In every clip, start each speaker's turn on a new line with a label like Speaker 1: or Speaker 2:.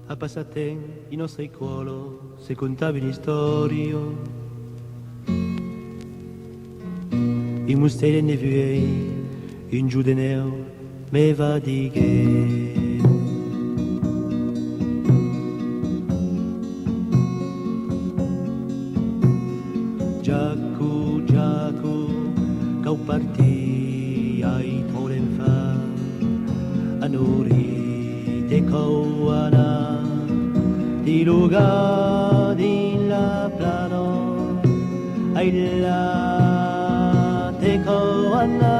Speaker 1: a passatempo i nostri cuori se contabili storie. I musteli ne vuei in giù de neu me va di che. Giacu, cau partì ai trolen fa a nori te cauana di lugar di la plano ai la te cauana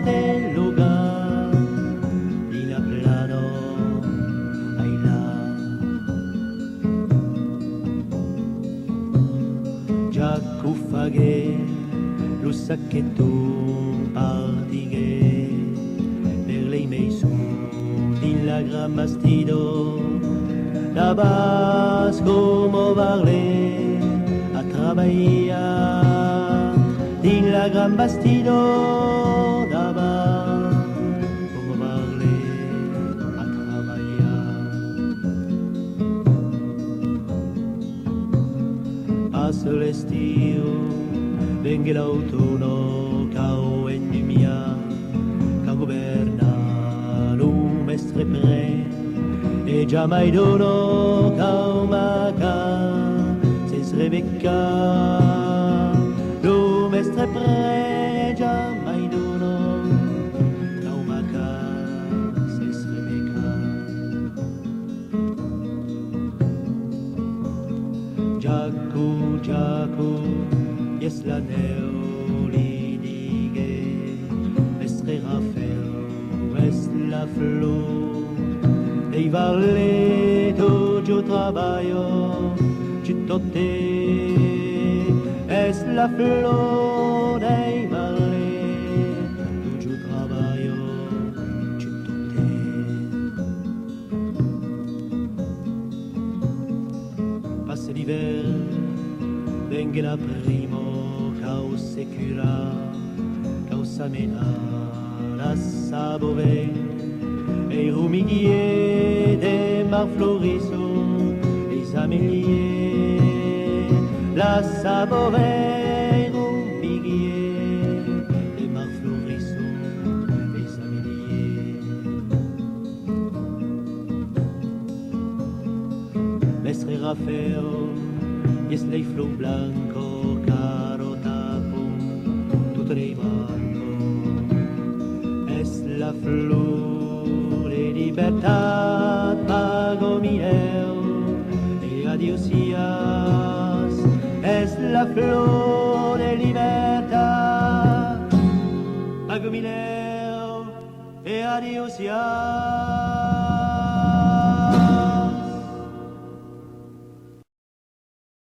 Speaker 1: te lugar di la plano ai la Giacu faghe lo sacchetto partighe per lei mei su di la gran bastido da bas come parle a trabalhar di la gran bastido da bas come parle a trabalhar passa l'estio venga l'autunno cau en lumia ca governa l'umestre pre e già mai dono cau maca se srebecca l'umestre pre già mai dono cau maca se srebecca Giacu es la neolidige, mestre Rafael, es la flor, e vale todo trabalho, chitote, es la flor, e vale todo trabalho, chitote. Passe l'hiver, venga la primo secura causa mena la sabove e rumighier des mar florissants les améliers la sabove rumighier des mar florissants les améliers Mestre Rafael es lei flo blanco es la flor de libertad pago mineo y adiosias es la flor de libertad pago mineo y adiosias